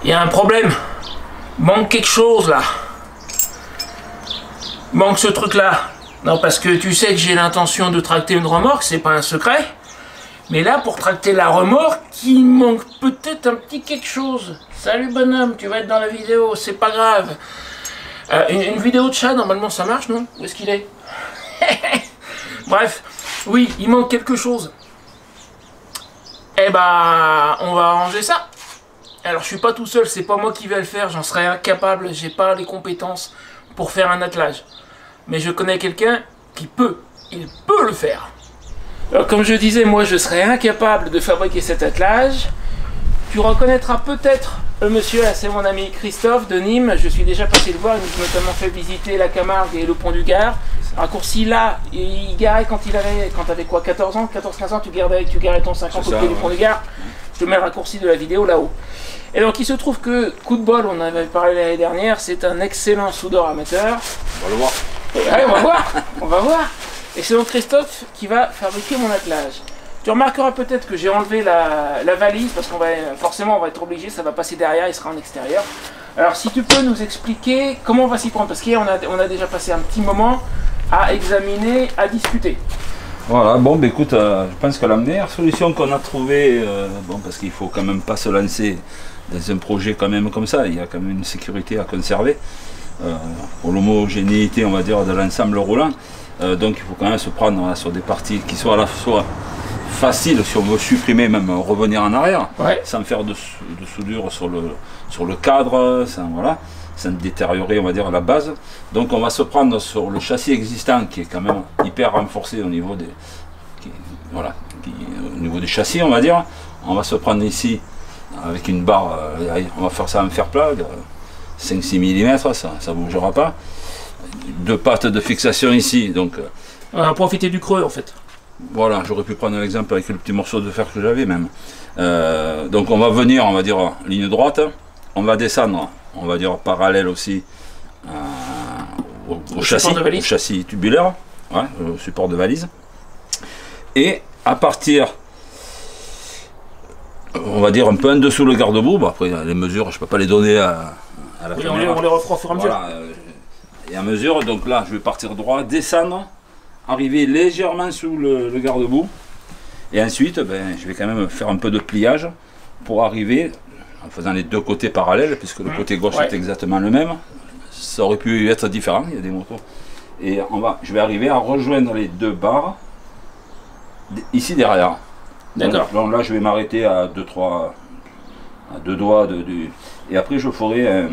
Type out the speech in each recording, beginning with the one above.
Il y a un problème. Manque quelque chose là. Manque ce truc là. Non, parce que tu sais que j'ai l'intention de tracter une remorque, c'est pas un secret. Mais là, pour tracter la remorque, il manque peut-être un petit quelque chose. Salut bonhomme, tu vas être dans la vidéo, c'est pas grave. Une vidéo de chat, normalement ça marche, non? Où est-ce qu'il est? Bref, oui, il manque quelque chose. Eh ben, on va arranger ça. Alors, je suis pas tout seul, c'est pas moi qui vais le faire, j'en serais incapable, j'ai pas les compétences pour faire un attelage. Mais je connais quelqu'un qui peut, il peut le faire. Alors, comme je disais, moi je serais incapable de fabriquer cet attelage. Tu reconnaîtras peut-être le monsieur, là c'est mon ami Christophe de Nîmes, je suis déjà passé le voir, il nous a notamment fait visiter la Camargue et le pont du Gard. Raccourci là, il garait quand t'avais quoi, 14 ans, 14-15 ans, tu garais ton 50 au pied du pont du Gard. Je te mets le raccourci de la vidéo là-haut. Et donc il se trouve que, coup de bol, on en avait parlé l'année dernière, c'est un excellent soudeur amateur. On va le voir. Ouais, on va voir. Et c'est donc Christophe qui va fabriquer mon attelage. Tu remarqueras peut-être que j'ai enlevé la valise, parce qu'on va forcément on va être obligé, ça va passer derrière, il sera en extérieur. Alors si tu peux nous expliquer comment on va s'y prendre, parce qu'hier on a déjà passé un petit moment à examiner, à discuter. Voilà, bon, bah, écoute, je pense que la meilleure solution qu'on a trouvée, bon, parce qu'il faut quand même pas se lancer dans un projet quand même comme ça, il y a quand même une sécurité à conserver, pour l'homogénéité, on va dire, de l'ensemble roulant. Donc il faut quand même se prendre sur des parties qui soient à la fois faciles, si on veut supprimer, même revenir en arrière, ouais, sans faire de soudure sur le cadre, sans détériorer, on va dire, la base. Donc on va se prendre sur le châssis existant qui est quand même hyper renforcé au niveau au niveau du châssis, on va dire. On va se prendre ici avec une barre, on va faire ça en fer plat, de 5-6 mm, ça ne bougera pas. Deux pattes de fixation ici, donc on va profiter du creux en fait. Voilà, j'aurais pu prendre un exemple avec le petit morceau de fer que j'avais même. Donc on va venir, on va dire, ligne droite, on va descendre, on va dire parallèle aussi au châssis tubulaire, ouais, au support de valise. Et à partir, on va dire un peu en dessous le garde-boue, bon, après les mesures, je ne peux pas les donner à la caméra. On les refera au fur et à mesure. Voilà, et à mesure, donc là je vais partir droit, descendre, arriver légèrement sous le garde-boue, et ensuite ben, je vais quand même faire un peu de pliage pour arriver en faisant les deux côtés parallèles, puisque le côté gauche est exactement le même. Ça aurait pu être différent, il y a des motos. Et je vais arriver à rejoindre les deux barres ici derrière. Donc là je vais m'arrêter à deux doigts et après je ferai un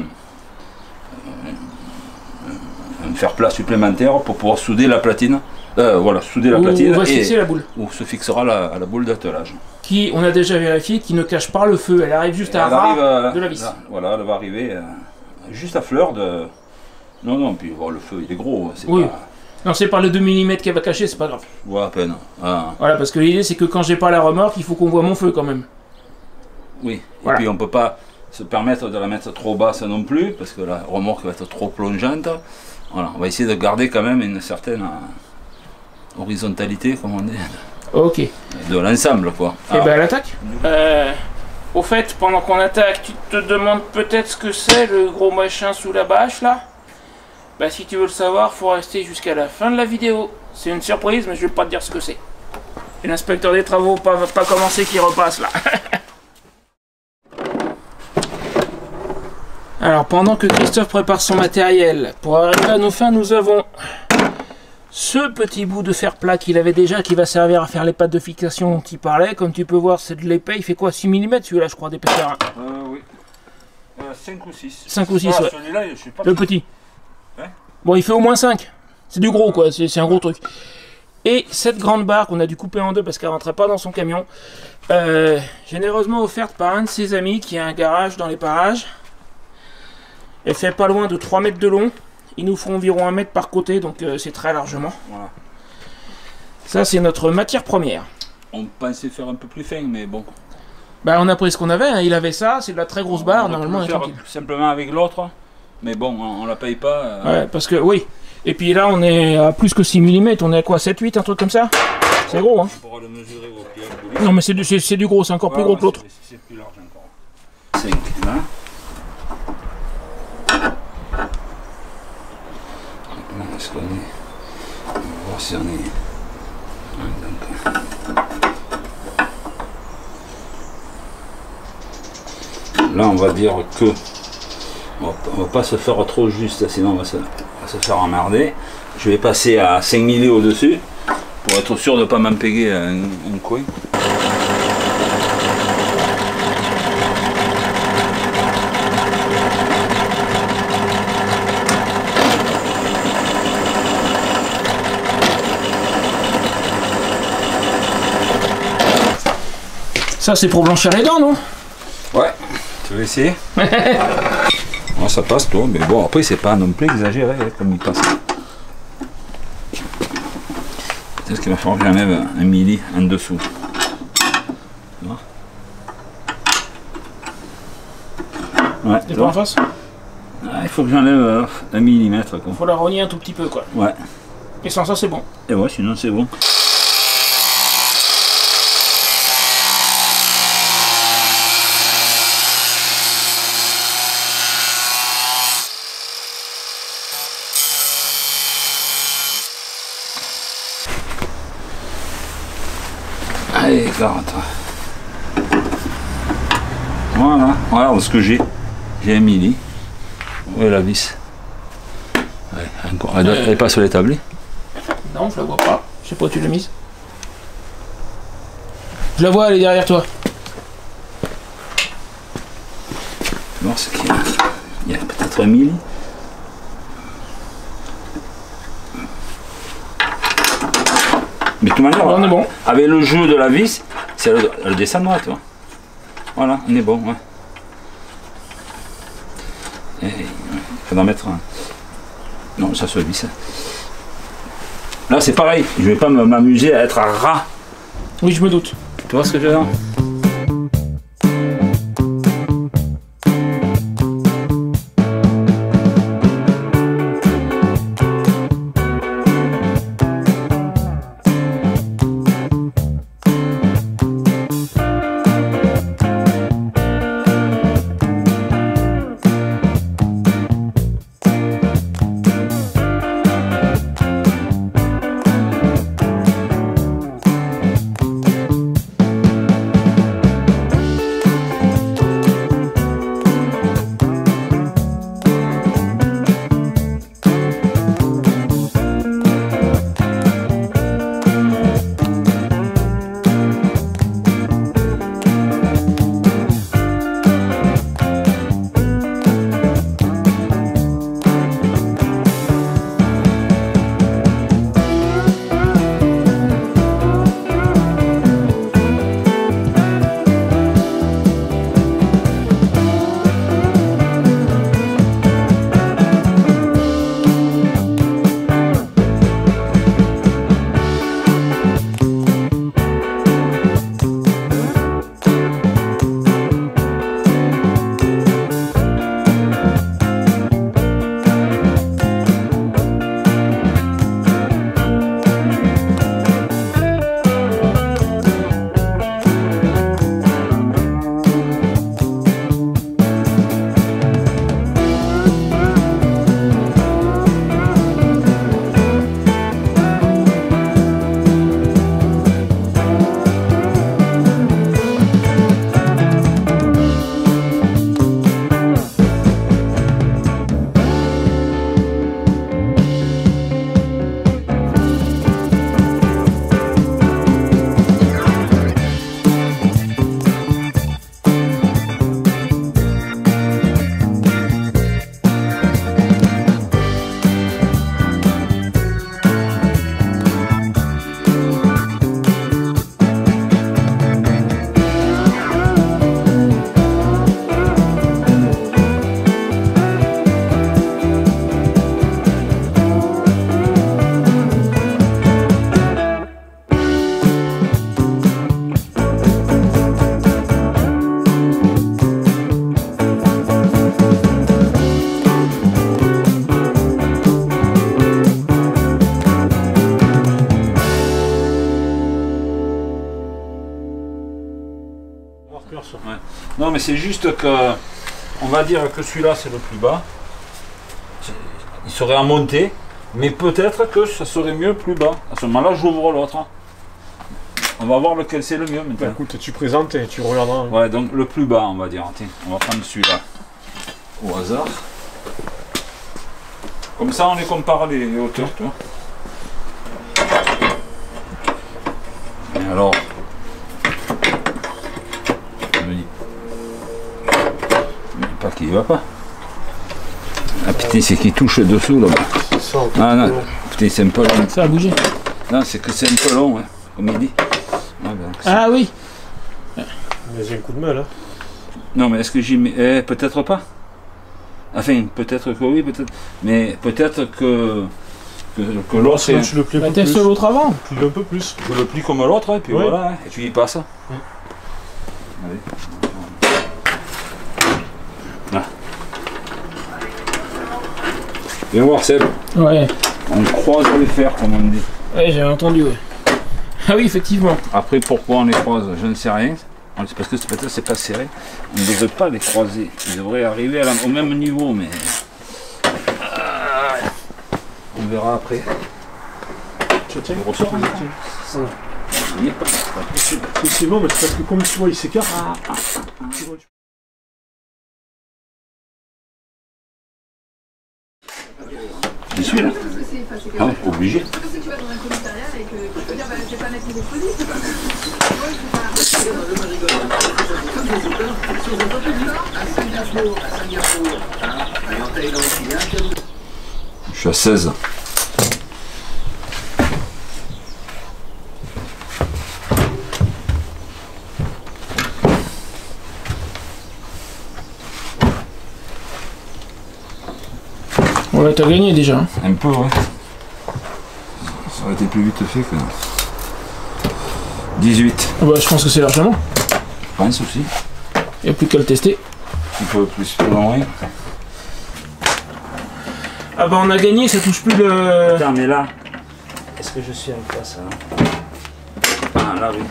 fer plat supplémentaire pour pouvoir souder la platine. Voilà, souder la platine. On va fixer la boule. Où se fixera la boule d'attelage. Qui, on a déjà vérifié, qui ne cache pas le feu. Elle arrive juste à ras de la vis. Là, voilà, elle va arriver juste à fleur de... Non, puis bon, le feu il est gros. Oui. Pas... Non, c'est pas le 2 mm qu'elle va cacher, c'est pas grave. Ouais, à peine. Ah. Voilà, parce que l'idée c'est que quand j'ai pas la remorque, il faut qu'on voit mon feu quand même. Oui, voilà. Et puis on peut pas se permettre de la mettre trop basse non plus, parce que la remorque va être trop plongeante. Voilà, on va essayer de garder quand même une certaine horizontalité, comme on dit. Ok. De l'ensemble, quoi. Et ben, elle attaque. Au fait, pendant qu'on attaque, tu te demandes peut-être ce que c'est le gros machin sous la bâche là. Bah, si tu veux le savoir, faut rester jusqu'à la fin de la vidéo. C'est une surprise, mais je vais pas te dire ce que c'est. Et l'inspecteur des travaux va pas commencer qui repasse là. Alors, pendant que Christophe prépare son matériel, pour arriver à nos fins, nous avons ce petit bout de fer plat qu'il avait déjà, qui va servir à faire les pattes de fixation dont il parlait. Comme tu peux voir, c'est de l'épais. Il fait quoi, 6 mm celui-là, je crois, d'épaisseur. Oui. 5 ou 6. 5 ou 6, ah, ouais. Celui-là, je suis pas le petit. Ouais. Bon, il fait au moins 5. C'est du gros, quoi. C'est un gros truc. Et cette grande barre qu'on a dû couper en deux parce qu'elle rentrait pas dans son camion, généreusement offerte par un de ses amis qui a un garage dans les parages. Elle fait pas loin de 3 mètres de long. Il nous faut environ 1 mètre par côté, donc c'est très largement. Voilà. Ça, c'est notre matière première. On pensait faire un peu plus fin, mais bon. Bah, on a pris ce qu'on avait. Hein. Il avait ça, c'est de la très grosse barre. Normalement, on faire simplement avec l'autre, mais bon, on la paye pas. Ouais, parce que oui. Et puis là, on est à plus que 6 mm. On est à quoi, 7-8, un truc comme ça. C'est gros, hein. On pourra le mesurer au pied. Non, mais c'est du gros, c'est encore plus gros que l'autre. C'est plus large encore. 5, hein. Est-ce qu'on est... On va voir si on est... Là on va dire que on va pas se faire trop juste, sinon on va se faire emmerder. Je vais passer à 5 milli au dessus pour être sûr de ne pas m'empéguer un coin. Ça c'est pour blanchir les dents, non? Ouais, tu veux essayer? Ouais, ça passe toi, mais bon après c'est pas non plus exagéré hein, comme il passe. Peut-être qu'il va falloir que j'enlève un milli en dessous. Ouais, t'es pas en face? Ah, il faut que j'enlève 1 millimètre. Il faut la rogner un tout petit peu quoi. Ouais. Et sans ça c'est bon. Et ouais, sinon c'est bon. Allez, garde. Voilà, regarde ce que j'ai. J'ai un milli. Où est la vis? Ouais, encore. Elle est pas sur l'établi? Non, je la vois pas. Je sais pas où tu l'as mise. Je la vois, elle est derrière toi. Voir ce qu'il y a. Il y a peut-être un milli. Mais de toute manière, on est bon. Avec le jeu de la vis, c'est elle descendra, tu vois. Voilà, on est bon, ouais. Et, il faudra mettre un... Non, ça se visse. Là, c'est pareil, je vais pas m'amuser à être à ras. Oui, je me doute. Tu vois ce que je veux dire? marqueur sur. Ouais. Non, mais c'est juste que on va dire que celui-là c'est le plus bas. Il serait à monter, mais peut-être que ça serait mieux plus bas. À ce moment-là, j'ouvre l'autre. On va voir lequel c'est le mieux maintenant. Bah, écoute, tu présentes et tu regarderas. Ouais, donc le plus bas, on va dire. Tiens, on va prendre celui-là au hasard. Comme ça, on les compare les hauteurs, toi. Et alors, je me dis pas qu'il va pas. Ah putain, c'est qu'il touche dessous là-bas. Ah non, putain, c'est un peu long. Ça a bougé. Non, c'est que c'est un peu long, hein, comme il dit. Ah, ben, Ah oui. Mais j'ai un coup de mal, hein. non, mais est-ce que j'y mets. Peut-être pas. Enfin, peut-être que oui, peut-être. Mais peut-être que l'autre. Sinon, tu le plies un peu Teste plus. l'autre avant. Plie un peu plus. Je le plie comme l'autre, et puis Oui. voilà, hein, et tu y passes. Allez. Là. Viens voir, Seb. Ouais. On croise les fers, comme on dit. Ouais, j'ai entendu, ouais. Ah oui, effectivement. Après, pourquoi on les croise, je ne sais rien. C'est parce que peut-être c'est pas serré. On ne devrait pas les croiser. Ils devraient arriver au même niveau, mais. On verra après. Tiens, On ressort. Voilà. Il n'y est pas. C'est pas possible. C'est bon, mais c'est parce que comme tu vois, il s'écarte. Tu vois, Je suis là. Ah, obligé. Parce que tu vas dans un commissariat et que tu peux dire bah, je vais pas mettre mes explosifs. Je suis à 16. Ouais, t'as gagné déjà. Hein. Un peu, ouais. Ça aurait été plus vite fait que. 18. Ah bah, je pense que c'est largement. Je pense aussi. Il n'y a plus qu'à le tester. Un peu plus loin. Ah bah, on a gagné, ça touche plus le. Attends, mais là. Est-ce que je suis en face là? Ah, là, oui.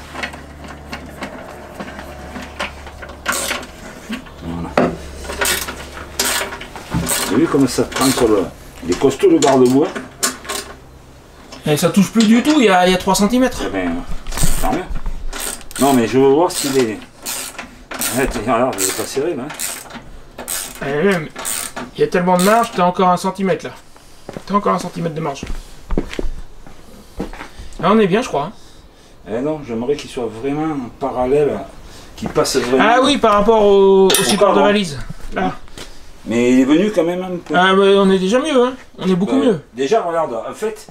Voilà. Vous avez vu comment ça prend sur le. Il est costaud le garde-boue. Et ça touche plus du tout, il y a 3 cm. Eh bien, tant mieux. Non, mais je veux voir s'il est. Arrête, regarde, il est pas serré là. Il y a tellement de marge, t'as encore 1 cm là. T'as encore 1 cm de marge. Là, on est bien, je crois. Hein. Eh non, j'aimerais qu'il soit vraiment parallèle, qu'il passe vraiment. Ah oui, par rapport au support de cadre. valise. Là. Mais il est venu quand même un peu. Ah bah, on est déjà mieux, hein. On est beaucoup mieux. Déjà, regarde, en fait,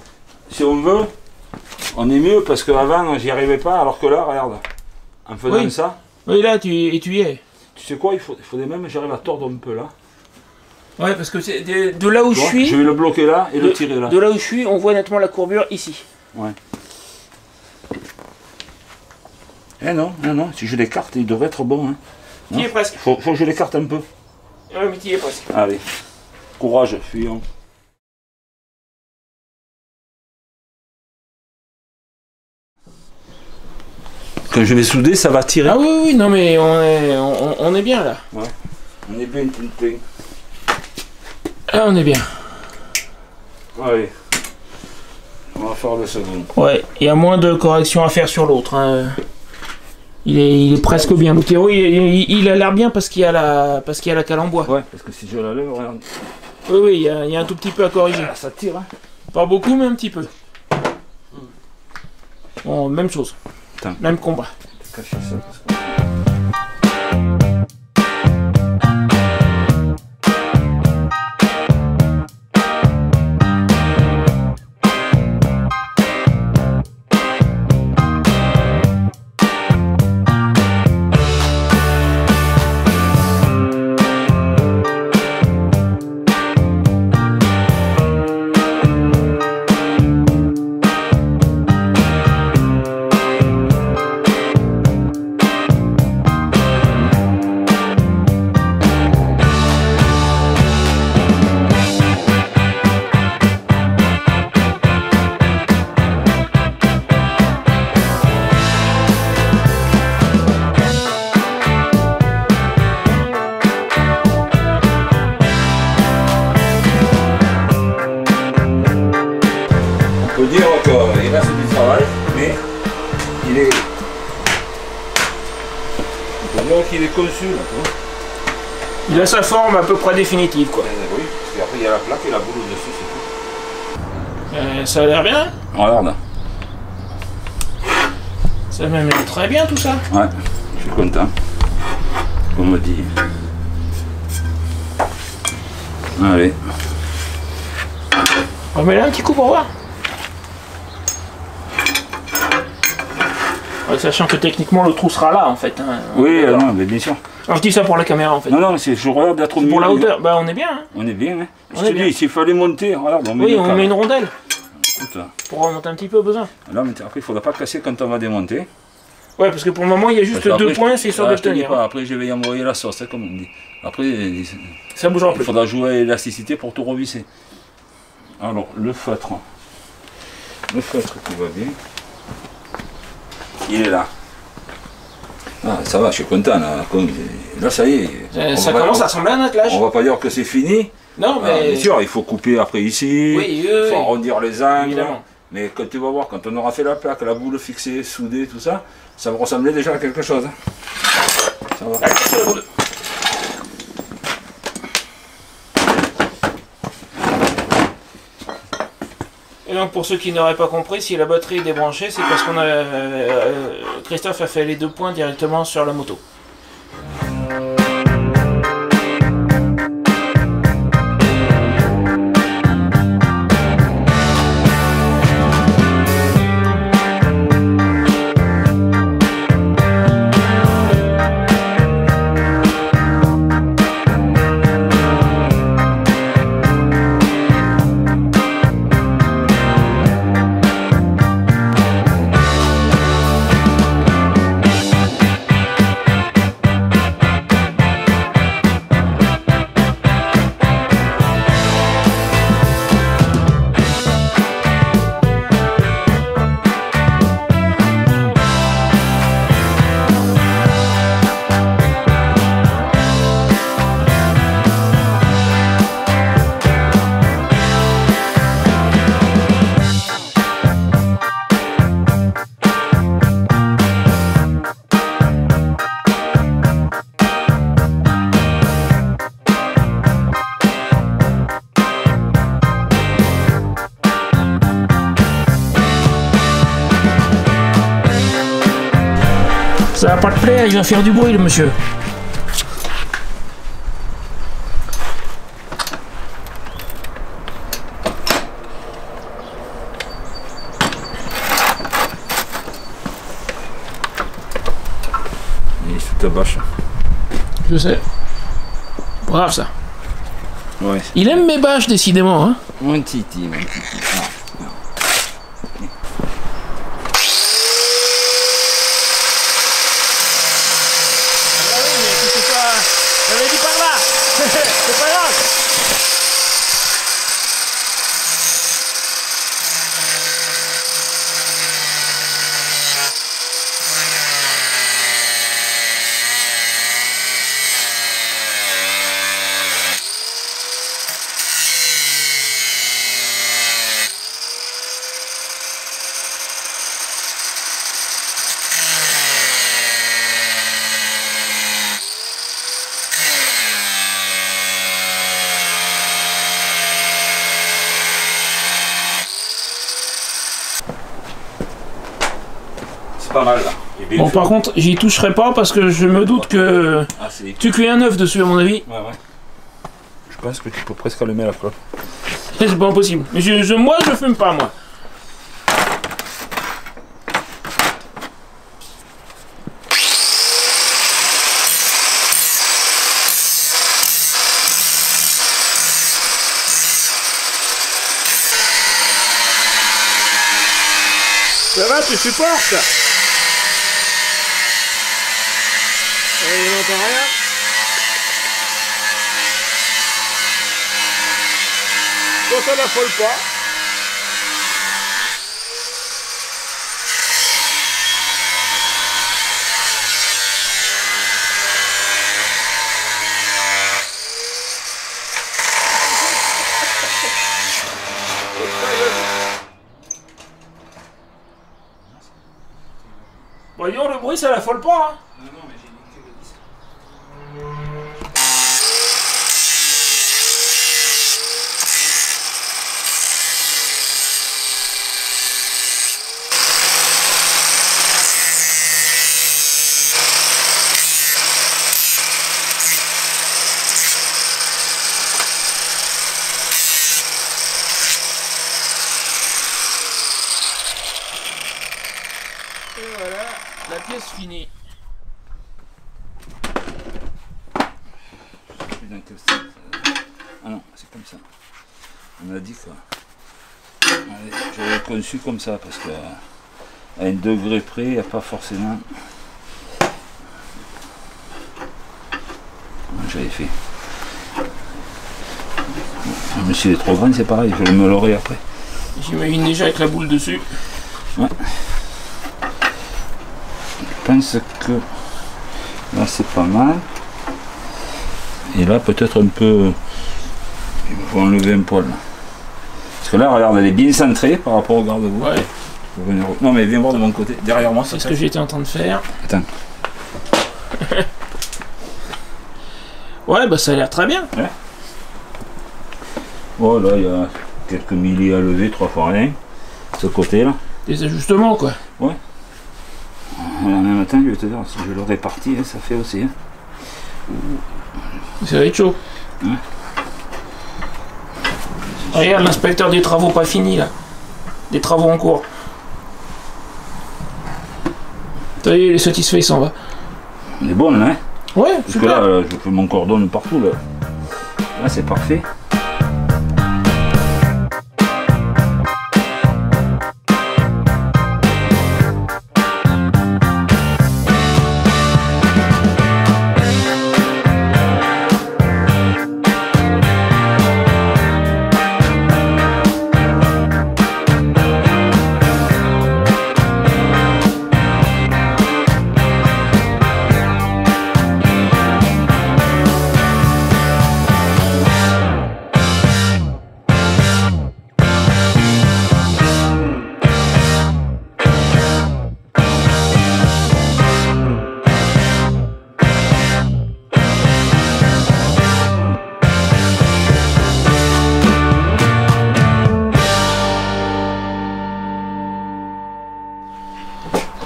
si on veut, on est mieux parce qu'avant, j'y arrivais pas, alors que là, regarde, en faisant Oui. ça, Oui, là, tu y es. tu sais quoi, il faudrait même que j'arrive à tordre un peu là. Ouais, parce que c'est de là où Tu je vois, suis, je vais le bloquer là et le tirer là. de là où je suis, on voit nettement la courbure ici. Ouais. Eh non, si je l'écarte, il devrait être bon. Hein. T'y es presque. Faut que je l'écarte un peu. Ouais, mais t'y es presque. Allez, courage, fuyons. Quand je vais souder, ça va tirer. Ah oui, oui, non mais on est bien là. On est bien, plein. Ah, on est bien. Allez, on va faire le second. Ouais, il y a moins de corrections à faire sur l'autre. Hein. Il est presque bien. Le terreau, il a l'air bien parce qu'il y a la cale en bois. Ouais, parce que si je la lève, regarde. Oui, oui, il y a un tout petit peu à corriger. Ah, ça tire, hein. Pas beaucoup, mais un petit peu. Bon, même chose. Putain. Même combat. Cacher ça, parce que- qu'il est conçu là, tu vois. Il a sa forme à peu près définitive, quoi. Oui, et après il y a la plaque et la boule au-dessus, c'est tout. Ça a l'air bien. Regarde. Ça m'amène très bien tout ça. Ouais, je suis content. On me dit. Allez. Remets-le un petit coup pour voir. Ouais, sachant que techniquement le trou sera là en fait. Hein. Oui, non, mais bien sûr. Alors je dis ça pour la caméra en fait. Non, non, je regarde d'être au milieu. Pour la hauteur, bah on est bien. Hein. On est bien, hein. Je On te est bien. dis, s'il fallait monter, regarde, on met Oui, le on cadre. met une rondelle Écoute, là. pour remonter un petit peu au besoin. Là, mais après, il ne faudra pas casser quand on va démonter. Ouais, parce que pour le moment il y a juste Parce deux qu'après, points, c'est sûr de je te dis tenir. pas, après, je vais y envoyer la sauce, hein, comme on dit. Après, Ça bougera il plus. faudra jouer à l'élasticité pour tout revisser. Alors, le feutre. Le feutre qui va bien. Il est là. Ah, ça va, je suis content. Là, ça y est. Ça commence à ressembler à un attelage. On va pas dire que c'est fini. Non, Ah, mais. bien sûr, il faut couper après ici. Oui, Il faut arrondir les angles. évidemment. Mais quand tu vas voir, quand on aura fait la plaque, la boule fixée, soudée, tout ça, ça va ressembler déjà à quelque chose. Hein. Ça va. Allez, c'est la boule. Et donc pour ceux qui n'auraient pas compris, si la batterie est débranchée, c'est parce qu'on a Christophe a fait les deux points directement sur la moto. Ça va pas te plaire, il va faire du bruit le monsieur. Il est sous ta bâche. Je sais. Brave ça. Ouais. Il aime mes bâches décidément. Hein. Mon titi, mon titi. J'avais dit par là. C'est pas grave. C'est pas mal là. Il est bien Bon fait. par contre j'y toucherai pas parce que je me doute que Ah, c'est... tu cuis un œuf dessus à mon avis. Ouais, ouais. Je pense que tu peux presque allumer la flotte. C'est pas impossible. Mais moi je fume pas moi. Ça va, tu supportes? Il n'entend rien. Toi, ça l'affole pas. Voyons, le bruit, ça l'affole pas. Hein. Non, non, mais j'ai dit que le disque. pièce finie. Ah non, c'est comme ça. On a dit quoi. J'avais conçu comme ça parce que à un degré près, il n'y a pas forcément. J'avais fait. Mais si elle est trop grande, c'est pareil, je vais me l'aurai après. J'imagine déjà avec la boule dessus. Ouais. Je pense que là c'est pas mal. Et là peut-être un peu. Il faut enlever un poil. Parce que là, regarde, elle est bien centrée par rapport au garde-boue. Ouais. Non mais viens voir de mon côté, derrière moi. C'est ce que j'étais en train de faire. Attends. Ouais, bah ça a l'air très bien. Ouais. Oh là, il y a quelques millis à lever, 3 fois rien. Ce côté-là. Des ajustements, quoi. Ouais. En même temps, je vais te dire, si je le répartis, hein, ça fait aussi. Hein. Ça va être chaud. Ouais. Regarde l'inspecteur des travaux pas finis, là. Des travaux en cours. Ça y est, il est satisfait, il s'en va. On est bon là, hein. Ouais, parce super. que là, je fais mon cordon partout là. Là, c'est parfait.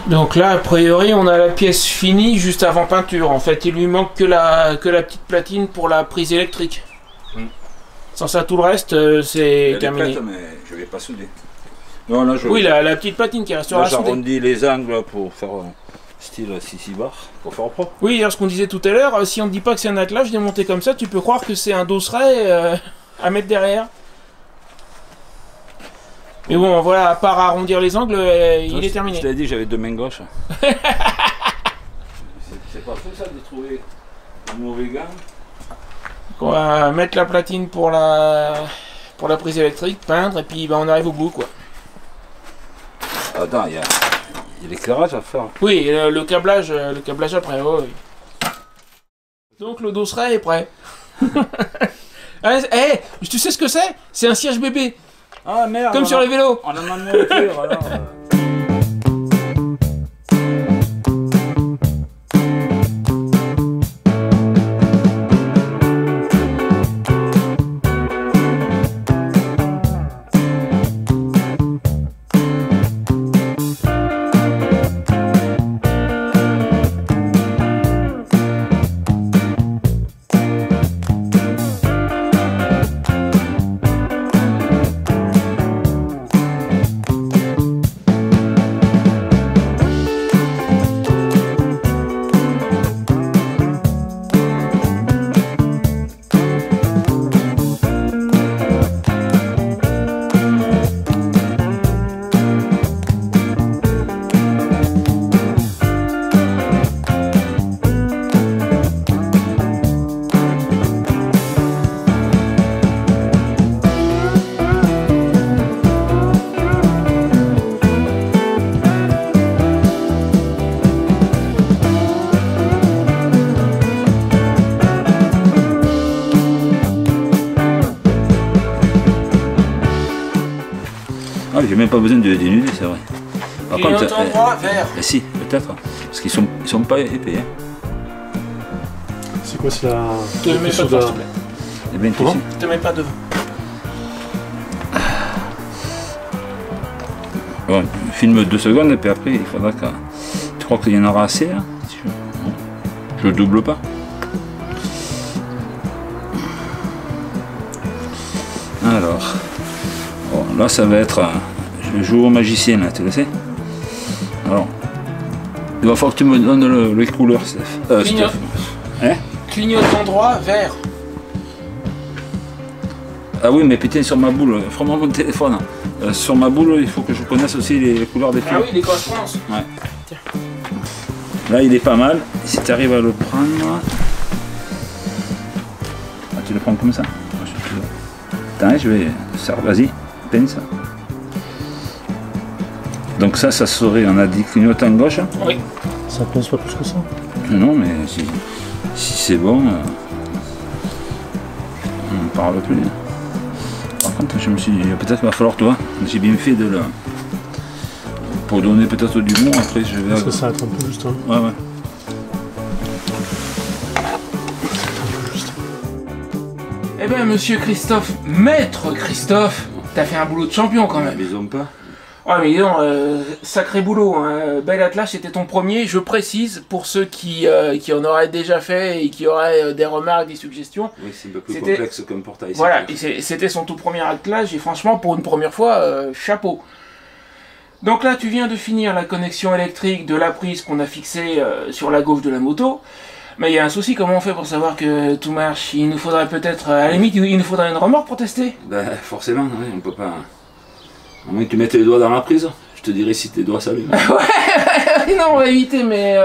Donc là, a priori, on a la pièce finie juste avant peinture. En fait, il lui manque que la petite platine pour la prise électrique. Sans ça, tout le reste, c'est terminé. Plates, mais je vais pas souder. Non, là, Oui, la petite platine qui restera soudée. J'arrondis les angles pour faire style 6 bar, pour faire propre. Oui, alors ce qu'on disait tout à l'heure, si on ne dit pas que c'est un attelage démonté comme ça, tu peux croire que c'est un dosseret à mettre derrière. Mais bon, voilà, à part arrondir les angles, il est terminé. Je t'avais dit, j'avais 2 mains gauches. C'est pas fou ça de trouver un mauvais gant. On va mettre la platine pour la prise électrique, peindre, et puis ben, on arrive au bout, quoi. Attends, il y a l'éclairage à faire. Oui, le câblage après, oui. Donc le dosseret est prêt. Tu sais ce que c'est? C'est un siège bébé. Ah merde. Comme sur les vélos. On a demandé le cuir, alors. J'ai même pas besoin de dénuder, c'est vrai. Par Il y a un contre, endroit vert. si, peut-être. Parce qu'ils sont pas épais. Hein. C'est quoi, c'est la. Te mets pas devant, s'il te plaît. Eh bien, Comment Te mets pas devant. Bon, filme 2 secondes et puis après il faudra que. Tu crois qu'il y en aura assez là? Si je double pas. Alors. Bon, là ça va être. Je joue au magicien là, tu le sais? Alors. Il va falloir que tu me donnes les couleurs, Steph. Clignote. Steph. Hein? Clignotant droit, vert. Ah oui, mais putain, sur ma boule, vraiment mon téléphone. Sur ma boule, il faut que je connaisse aussi les couleurs des tuyaux. Ah oui, les correspondances. Ouais. Tiens. Là, il est pas mal. Si tu arrives à le prendre. Ah, tu le prends comme ça? Attends, je vais. Vas-y, peine ça. Donc, ça serait. On a dit clignotant gauche. Oui. Ça pince pas plus que ça. Non, mais si c'est bon, on ne parle plus. Par contre, je me suis dit, peut-être qu'il va falloir, toi, j'ai bien fait de le. Pour donner peut-être du bon, après je vais. Parce que ça attend un peu juste. Hein. Ouais, ouais. Eh ben, monsieur Christophe, maître Christophe, t'as fait un boulot de champion quand même. Ils ont pas. Ouais, mais non, sacré boulot, hein. Bel Atlas, c'était ton premier, je précise, pour ceux qui en auraient déjà fait et qui auraient des remarques, des suggestions. Oui, c'est un peu plus complexe comme portail. Voilà, c'était son tout premier Atlas, et franchement, pour une première fois, chapeau. Donc là, tu viens de finir la connexion électrique de la prise qu'on a fixée sur la gauche de la moto. Mais il y a un souci, comment on fait pour savoir que tout marche? Il nous faudrait peut-être, à la limite, il nous faudrait une remorque pour tester. Ben, forcément, oui, on peut pas. À moins que tu mettes les doigts dans la prise, je te dirai si tes doigts s'allument. Ouais, non, on va éviter, mais...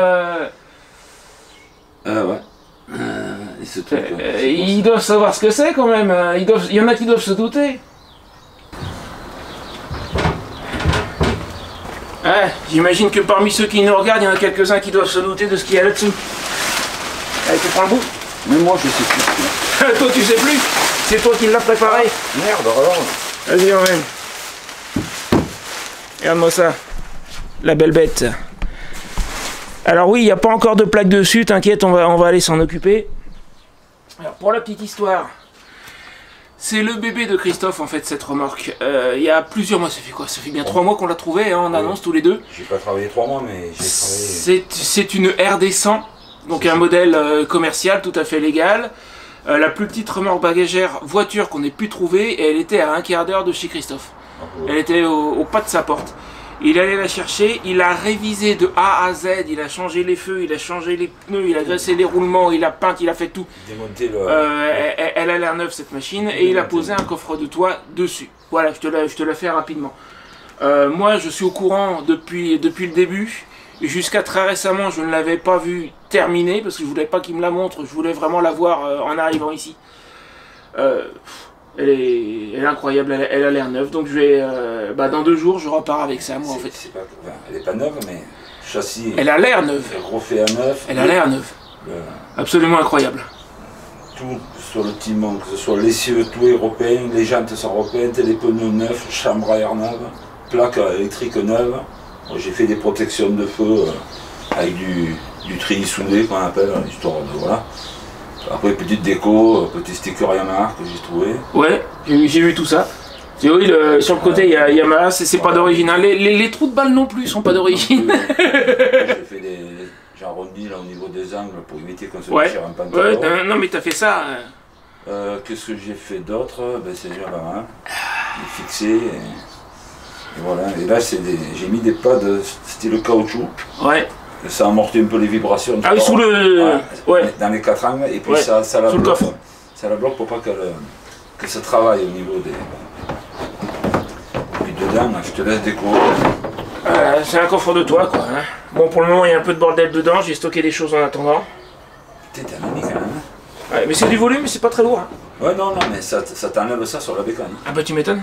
ouais. ils doivent savoir ce que c'est quand même, il y en a qui doivent se douter. Ouais, j'imagine que parmi ceux qui nous regardent, il y en a quelques-uns qui doivent se douter de ce qu'il y a là-dessous. Allez, tu prends le bout. Mais moi, je sais plus. Toi, tu sais plus. C'est toi qui l'as préparé. Merde, alors. Vas-y, emmène. Regarde-moi ça. La belle bête. Alors oui, il n'y a pas encore de plaque dessus, t'inquiète, on va aller s'en occuper. Alors, pour la petite histoire, c'est le bébé de Christophe, en fait, cette remorque. Il y a plusieurs mois, ça fait quoi? Ça fait bien 3 mois qu'on l'a trouvé, hein, en annonce tous les deux. J'ai pas travaillé 3 mois, mais j'ai travaillé... C'est une RD100, donc un modèle commercial tout à fait légal. La plus petite remorque bagagère voiture qu'on ait pu trouver, et elle était à un quart d'heure de chez Christophe. Elle était au pas de sa porte. Il allait la chercher, il a révisé de A à Z, il a changé les feux, il a changé les pneus, il a graissé les roulements, il a peint, il a fait tout. Démonté le... elle a l'air neuve cette machine, et il a posé un coffre de toit dessus. Voilà, je te la fais rapidement. Moi je suis au courant depuis le début, jusqu'à très récemment je ne l'avais pas vu terminer, parce que je voulais pas qu'il me la montre, je voulais vraiment la voir en arrivant ici. Elle est incroyable, elle a l'air neuve, donc je vais, dans 2 jours je repars avec ça moi en fait. Elle est pas neuve, mais châssis... Elle a l'air neuve. Refait à neuf. Elle a l'air neuve. Absolument incroyable. Tout sur le timon, que ce soit l'essieu, tout européen, les jantes sont européennes, les pneus neufs, chambre à air neuve, plaque électrique neuve. J'ai fait des protections de feu avec du treillis soudé qu'on appelle, histoire de voilà. Après, petite déco, petit sticker Yamaha que j'ai trouvé. Ouais, j'ai vu tout ça. Et oui, sur le côté, il y a Yamaha, c'est pas d'origine. Les trous de balles non plus sont pas d'origine. J'ai arrondi là au niveau des angles pour éviter qu'on se déchire un pantalon. Ouais, non mais t'as fait ça. Qu'est-ce que j'ai fait d'autre? C'est déjà pas mal. Il est fixé. Et voilà. Et là, j'ai mis des pads style caoutchouc. Ouais. Ça amortit un peu les vibrations. Ah oui, sous le... Ouais. Dans les 4 angles, et puis ça la bloque. Coffre. Ça la bloque pour pas que ça travaille au niveau des... Et puis dedans, je te laisse découvrir. C'est un coffre de toit, quoi. Hein. Bon, pour le moment, il y a un peu de bordel dedans, j'ai stocké des choses en attendant. Putain, t'as mis quand même. Ouais, mais c'est du volume, mais c'est pas très lourd. Hein. Ouais, non, mais ça t'enlève ça sur la bécane. Ah bah tu m'étonnes.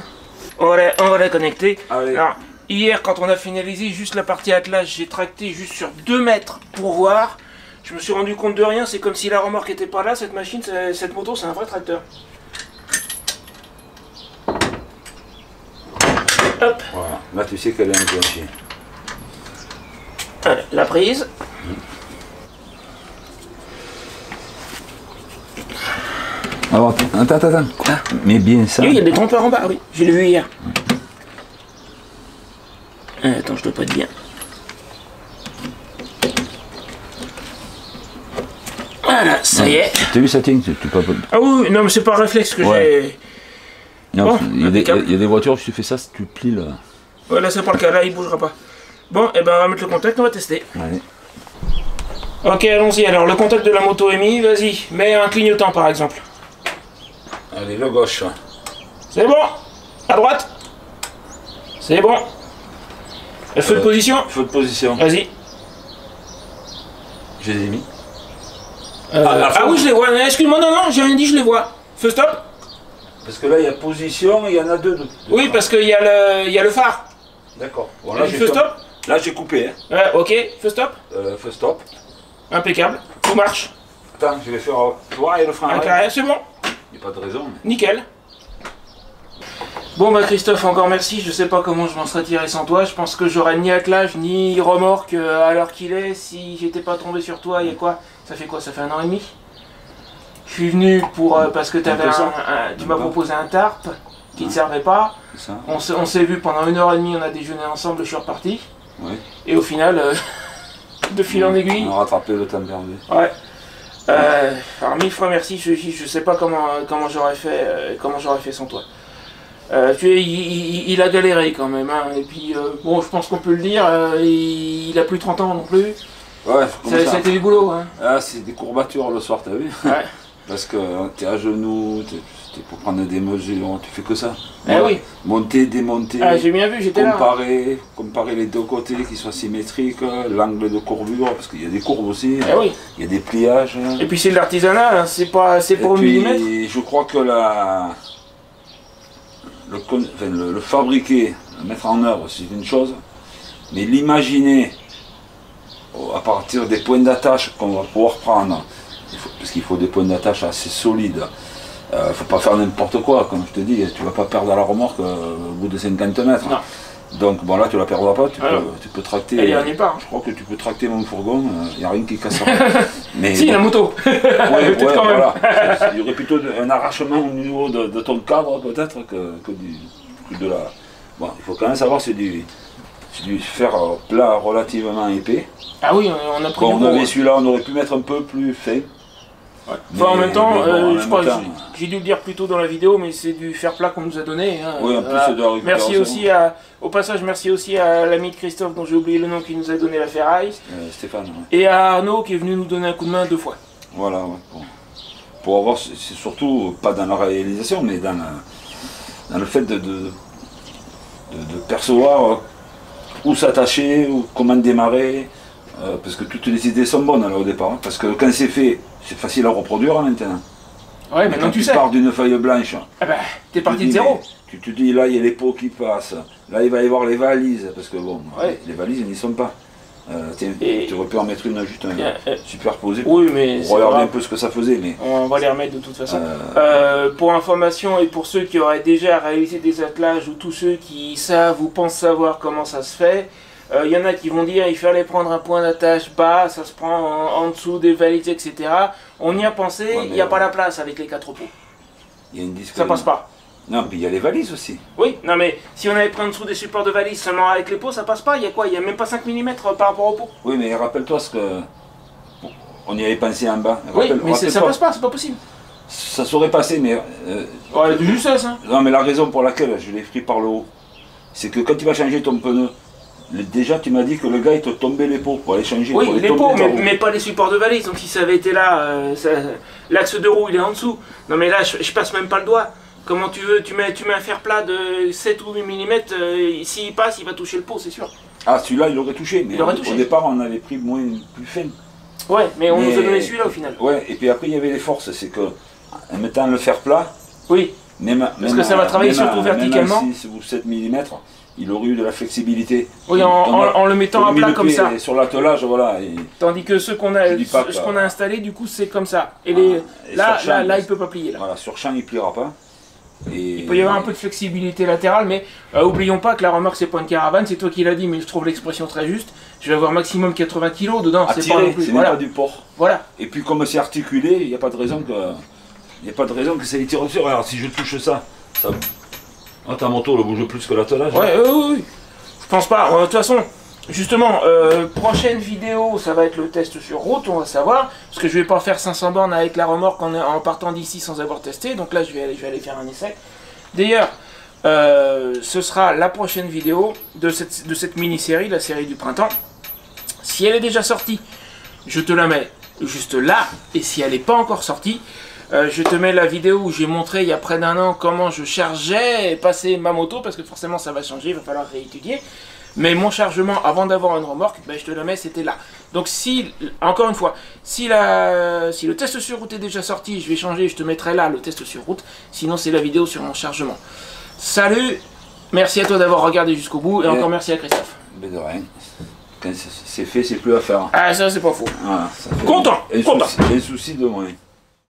On va la connecter. Allez. Alors, hier, quand on a finalisé juste la partie attelage, j'ai tracté juste sur 2 mètres pour voir. Je me suis rendu compte de rien, c'est comme si la remorque était pas là. Cette machine, cette moto, c'est un vrai tracteur. Hop. Voilà, là tu sais qu'elle est enclenchée. La prise. Alors, attends. Mais bien ça. Oui, il y a des trompeurs en bas, oui. Je l'ai vu hier. Attends, je dois pas être bien. Voilà, ça y est. T'as vu ça tient, tu peux pas... Ah oui, non mais c'est pas un réflexe que j'ai... Non, bon, il y a des voitures, si tu fais ça, tu plies là. Ouais, là c'est pas le cas, là il bougera pas. Bon, et ben on va mettre le contact, on va tester. Allez. Ok, allons-y. Alors, le contact de la moto est mis. Vas-y, mets un clignotant par exemple. Allez, le gauche. C'est bon. À droite. C'est bon. Feu de position. Feu de position. Vas-y. Je les ai mis. Ah oui, je les vois. Excuse-moi, non, j'ai rien dit, je les vois. Feu stop. Parce que là, il y a position et il y en a deux. Oui, parce qu'il y a le phare. D'accord. Bon, Vas-y, feu stop. Là, j'ai coupé. Hein. Ouais, ok, feu stop. Feu stop. Impeccable. Tout marche. Attends, je vais faire toi et le frein. C'est bon. Il n'y a pas de raison. Mais... Nickel. Bon bah Christophe, encore merci, je sais pas comment je m'en serais tiré sans toi, je pense que j'aurais ni attelage ni remorque à l'heure qu'il est si j'étais pas tombé sur toi, il y a quoi? Ça fait quoi? Ça fait 1 an et demi? Je suis venu pour parce que tu m'as proposé un tarp qui ne servait pas, ça. On s'est vu pendant 1h30, on a déjeuné ensemble, je suis reparti, oui. Et au final, de fil en aiguille... On a rattrapé le temps perdu. Ouais. Alors 1000 fois merci, je sais pas comment j'aurais fait sans toi. Il a galéré quand même, hein. Et puis bon, je pense qu'on peut le dire, il a plus 30 ans non plus. Ouais, ça a été du boulot. Hein. Ah, c'est des courbatures le soir, t'as vu? Ouais. Parce que t'es à genoux, t'es pour prendre des mesures, tu fais que ça. Eh oui. Monter, démonter, j'ai bien vu, j'étais là. Comparer les deux côtés qui soient symétriques, l'angle de courbure, parce qu'il y a des courbes aussi, oui. Il y a des pliages. Et puis c'est de l'artisanat, hein. C'est pour le millimètre. Je crois que le fabriquer, le mettre en œuvre, c'est une chose, mais l'imaginer à partir des points d'attache qu'on va pouvoir prendre, parce qu'il faut des points d'attache assez solides, il ne faut pas faire n'importe quoi, comme je te dis, tu ne vas pas perdre la remorque au bout de 50 mètres. Non. Donc bon là tu la perdras pas, tu peux tracter. Elle est nulle part. Je crois que tu peux tracter mon fourgon, il n'y a rien qui cassera. Mais si, bon, la moto. ouais, quand même. Voilà. Il y aurait plutôt un arrachement au niveau de ton cadre peut-être que de la. Bon, il faut quand même savoir c'est du fer plat relativement épais. Ah oui, on a pris Quand on avait celui-là, on aurait pu mettre un peu plus fin. Ouais. Enfin, en même temps, je crois que j'ai dû le dire plus tôt dans la vidéo, mais c'est du fer plat qu'on nous a donné. Hein. Oui, en plus c'est de la récupération. Merci aussi au passage, merci aussi à l'ami de Christophe, dont j'ai oublié le nom, qui nous a donné la ferraille. Stéphane. Ouais. Et à Arnaud, qui est venu nous donner un coup de main 2 fois. Voilà, ouais, pour avoir, c'est surtout pas dans la réalisation, mais dans le fait de percevoir où s'attacher, ou comment démarrer. Parce que toutes les idées sont bonnes alors, au départ, hein, parce que quand c'est fait, c'est facile à reproduire hein, maintenant. Ouais, maintenant tu sais. Pars d'une feuille blanche. Ah bah, t'es parti de zéro. Tu te dis là, il y a les pots qui passent, là il va y avoir les valises, parce que bon, les valises elles n'y sont pas. Tu aurais pu en mettre une juste superposée oui, mais pour regarder un peu ce que ça faisait. Mais on va les remettre de toute façon. Pour information et pour ceux qui auraient déjà réalisé des attelages ou tous ceux qui savent ou pensent savoir comment ça se fait, il y en a qui vont dire il fallait prendre un point d'attache bas, ça se prend en dessous des valises, etc. On y a pensé, il n'y a pas la place avec les 4 pots. Ça passe pas. Non, puis il y a les valises aussi. Oui, non mais si on avait pris en dessous des supports de valises seulement avec les pots, ça passe pas. Il y a quoi? Il y a même pas 5 mm par rapport au pot. Oui, mais rappelle-toi ce que... On y avait pensé en bas. Oui, mais ça passe pas, c'est pas possible. Ça saurait passer, mais... ouais, du justesse, hein. Non, mais la raison pour laquelle je l'ai pris par le haut, c'est que quand tu vas changer ton pneu, déjà tu m'as dit que le gars il te tombait les pots pour aller changer. Oui, les pots, mais pas les supports de valise. Donc si ça avait été là, l'axe de roue il est en dessous. Non mais là je passe même pas le doigt. Comment tu veux, tu mets un fer plat de 7 ou 8 mm, s'il passe il va toucher le pot, c'est sûr. Ah, celui-là il aurait touché, mais au départ on avait pris plus fin. Ouais, mais on nous a donné celui-là au final. Ouais, et puis après il y avait les forces, c'est que en mettant le fer plat, oui, parce que ça va travailler surtout verticalement. 6 ou 7 mm, il aurait eu de la flexibilité. Oui, en le mettant à plat comme ça. Sur l'attelage, voilà. Tandis que ce qu'on a installé, du coup, c'est comme ça. Et là, il peut pas plier. Là. Voilà, sur champ, il pliera pas. Il peut y avoir un peu de flexibilité latérale, mais oublions pas que la remorque, c'est pas une caravane, c'est toi qui l'as dit, mais je trouve l'expression très juste. Je vais avoir maximum 80 kg dedans, c'est pas non plus. C'est pas du port. Voilà. Et puis, comme c'est articulé, il n'y a pas de raison que ça tire sur. Alors, si je touche ça. Ah, ta moto le bouge plus que l'attelage. Ouais, oui. Je pense pas. De toute façon, justement, prochaine vidéo, ça va être le test sur route, on va savoir. Parce que je vais pas faire 500 bornes avec la remorque en partant d'ici sans avoir testé. Donc là, je vais aller faire un essai. D'ailleurs, ce sera la prochaine vidéo de cette mini-série, la série du printemps. Si elle est déjà sortie, je te la mets juste là. Et si elle n'est pas encore sortie, je te mets la vidéo où j'ai montré il y a près d'un an comment je chargeais et passais ma moto, parce que forcément ça va changer, il va falloir réétudier. Mais mon chargement avant d'avoir une remorque, ben, je te la mets, c'était là. Donc si, encore une fois, si le test sur route est déjà sorti, je vais changer, je te mettrai là le test sur route. Sinon c'est la vidéo sur mon chargement. Salut, merci à toi d'avoir regardé jusqu'au bout et encore merci à Christophe. Mais de rien. Quand c'est fait, c'est plus à faire. Ah ça c'est pas faux. Voilà, ça fait Content, content. Un souci de moins.